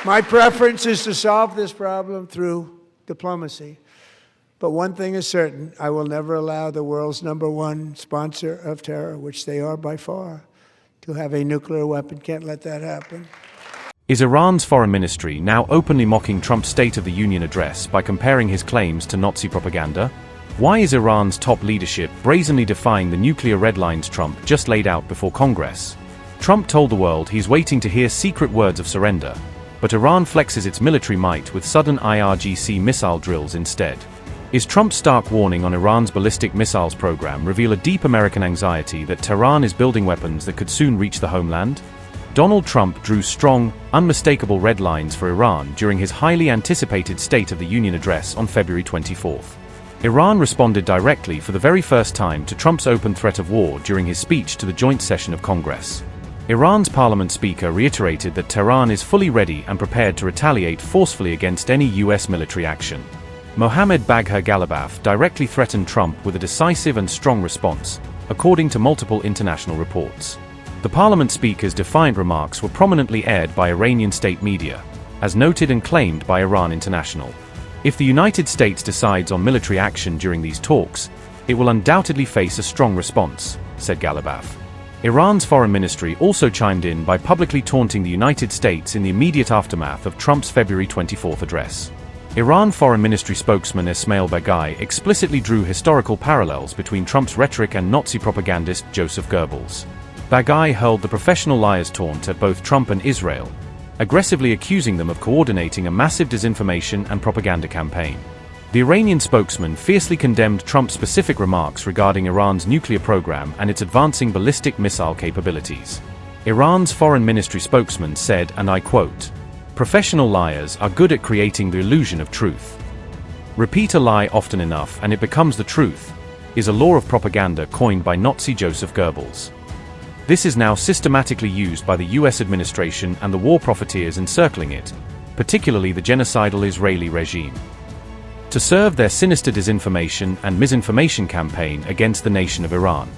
My preference is to solve this problem through diplomacy. But one thing is certain, I will never allow the world's #1 sponsor of terror, which they are by far, to have a nuclear weapon. Can't let that happen. Is Iran's foreign ministry now openly mocking Trump's State of the Union address by comparing his claims to Nazi propaganda? Why is Iran's top leadership brazenly defying the nuclear red lines Trump just laid out before Congress? Trump told the world he's waiting to hear secret words of surrender, but Iran flexes its military might with sudden IRGC missile drills instead. Is Trump's stark warning on Iran's ballistic missiles program reveal a deep American anxiety that Tehran is building weapons that could soon reach the homeland? Donald Trump drew strong, unmistakable red lines for Iran during his highly anticipated State of the Union address on February 24th. Iran responded directly for the very first time to Trump's open threat of war during his speech to the joint session of Congress. Iran's parliament speaker reiterated that Tehran is fully ready and prepared to retaliate forcefully against any U.S. military action. Mohammad Bagher Ghalibaf directly threatened Trump with a decisive and strong response, according to multiple international reports. The parliament speaker's defiant remarks were prominently aired by Iranian state media, as noted and claimed by Iran International. If the United States decides on military action during these talks, it will undoubtedly face a strong response, said Ghalibaf. Iran's foreign ministry also chimed in by publicly taunting the United States in the immediate aftermath of Trump's February 24th address. Iran Foreign Ministry spokesman Esmail Baghaei explicitly drew historical parallels between Trump's rhetoric and Nazi propagandist Joseph Goebbels. Baghaei hurled the professional liars taunt at both Trump and Israel, aggressively accusing them of coordinating a massive disinformation and propaganda campaign. The Iranian spokesman fiercely condemned Trump's specific remarks regarding Iran's nuclear program and its advancing ballistic missile capabilities. Iran's foreign ministry spokesman said, and I quote, "Professional liars are good at creating the illusion of truth. Repeat a lie often enough and it becomes the truth, is a law of propaganda coined by Nazi Joseph Goebbels. This is now systematically used by the US administration and the war profiteers encircling it, particularly the genocidal Israeli regime, to serve their sinister disinformation and misinformation campaign against the nation of Iran,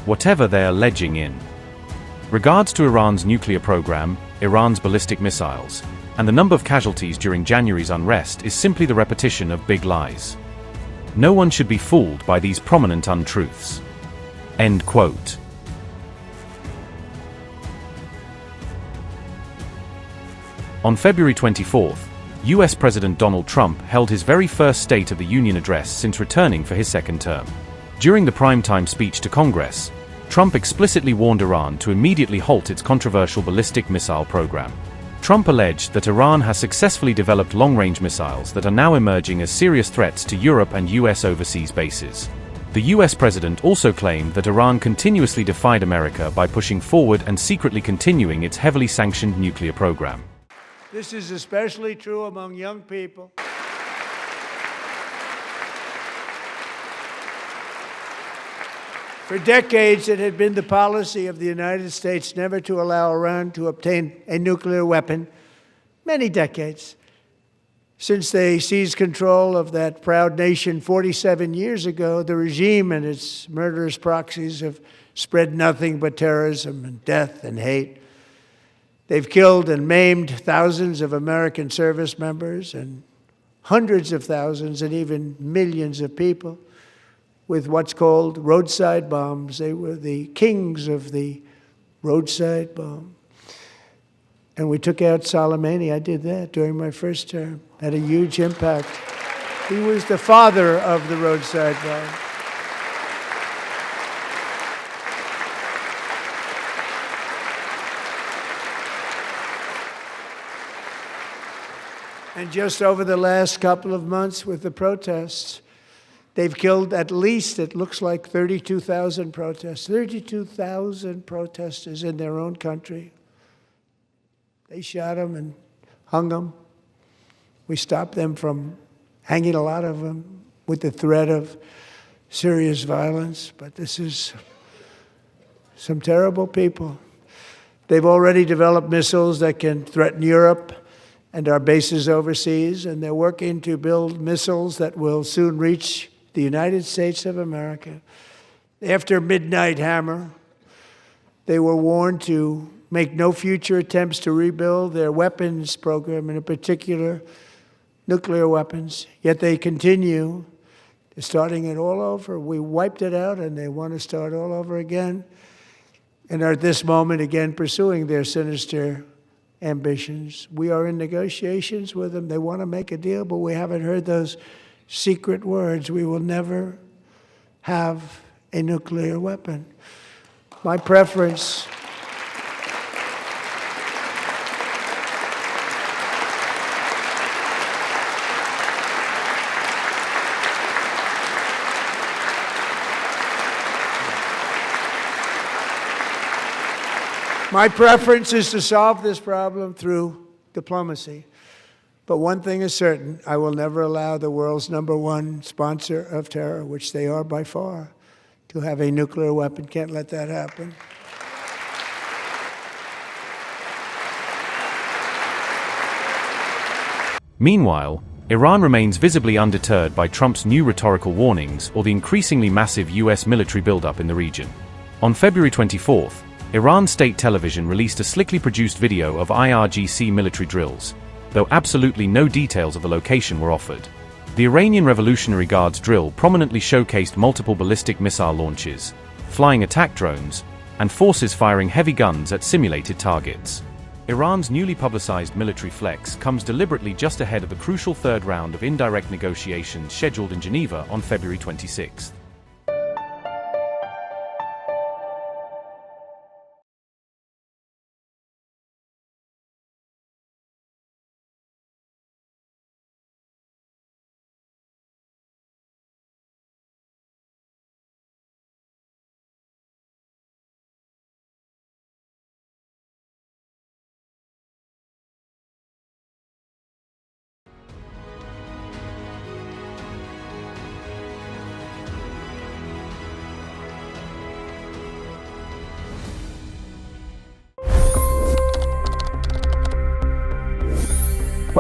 whatever they are alleging in regards to Iran's nuclear program, Iran's ballistic missiles, and the number of casualties during January's unrest is simply the repetition of big lies. No one should be fooled by these prominent untruths." End quote. On February 24th, US President Donald Trump held his very first State of the Union address since returning for his second term. During the primetime speech to Congress, Trump explicitly warned Iran to immediately halt its controversial ballistic missile program. Trump alleged that Iran has successfully developed long-range missiles that are now emerging as serious threats to Europe and US overseas bases. The US president also claimed that Iran continuously defied America by pushing forward and secretly continuing its heavily sanctioned nuclear program. This is especially true among young people. For decades, it had been the policy of the United States never to allow Iran to obtain a nuclear weapon. Many decades. Since they seized control of that proud nation 47 years ago, the regime and its murderous proxies have spread nothing but terrorism and death and hate. They've killed and maimed thousands of American service members and hundreds of thousands and even millions of people with what's called roadside bombs. They were the kings of the roadside bomb. And we took out Soleimani. I did that during my first term. Had a huge impact. He was the father of the roadside bomb. And just over the last couple of months with the protests, they've killed at least, it looks like, 32,000 protesters. 32,000 protesters in their own country. They shot them and hung them. We stopped them from hanging a lot of them with the threat of serious violence. But this is some terrible people. They've already developed missiles that can threaten Europe and our bases overseas, and they're working to build missiles that will soon reach the United States of America. After Midnight Hammer, they were warned to make no future attempts to rebuild their weapons program, and in particular, nuclear weapons. Yet they continue. They're starting it all over. We wiped it out, and they want to start all over again, and are at this moment again pursuing their sinister ambitions. We are in negotiations with them. They want to make a deal, but we haven't heard those secret words. We will never have a nuclear weapon. My preference is to solve this problem through diplomacy. But one thing is certain, I will never allow the world's #1 sponsor of terror, which they are by far, to have a nuclear weapon. Can't let that happen. Meanwhile, Iran remains visibly undeterred by Trump's new rhetorical warnings or the increasingly massive US military buildup in the region. On February 24th, Iran state television released a slickly produced video of IRGC military drills, though absolutely no details of the location were offered. The Iranian Revolutionary Guard's drill prominently showcased multiple ballistic missile launches, flying attack drones, and forces firing heavy guns at simulated targets. Iran's newly publicized military flex comes deliberately just ahead of the crucial third round of indirect negotiations scheduled in Geneva on February 26th.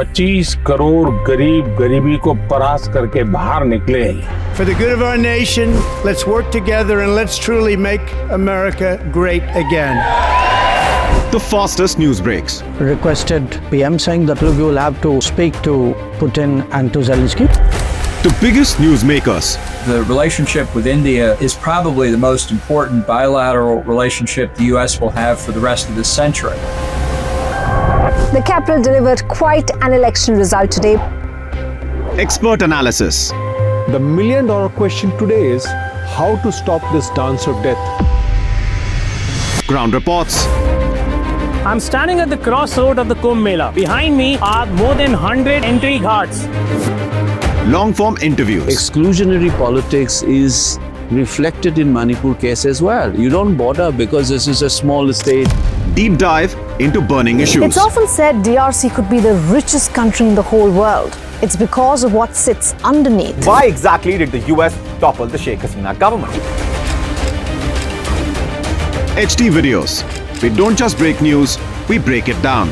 $25 crore गरीब गरीबी को परास्त करके बाहर निकले। For the good of our nation, let's work together and let's truly make America great again. The fastest news breaks. Requested PM saying that look, you will have to speak to Putin and to Zelensky. The biggest news makers. The relationship with India is probably the most important bilateral relationship the U.S. will have for the rest of this century. The capital delivered quite an election result today. Expert analysis. The million-dollar question today is how to stop this dance of death. Ground reports. I'm standing at the crossroad of the Kumbh Mela. Behind me are more than 100 entry ghats. Long-form interviews. Exclusionary politics is reflected in Manipur case as well. You don't bother because this is a small state. Deep dive into burning issues. It's often said DRC could be the richest country in the whole world. It's because of what sits underneath. Why exactly did the US topple the Sheikh Hasina government? HT videos. We don't just break news, we break it down.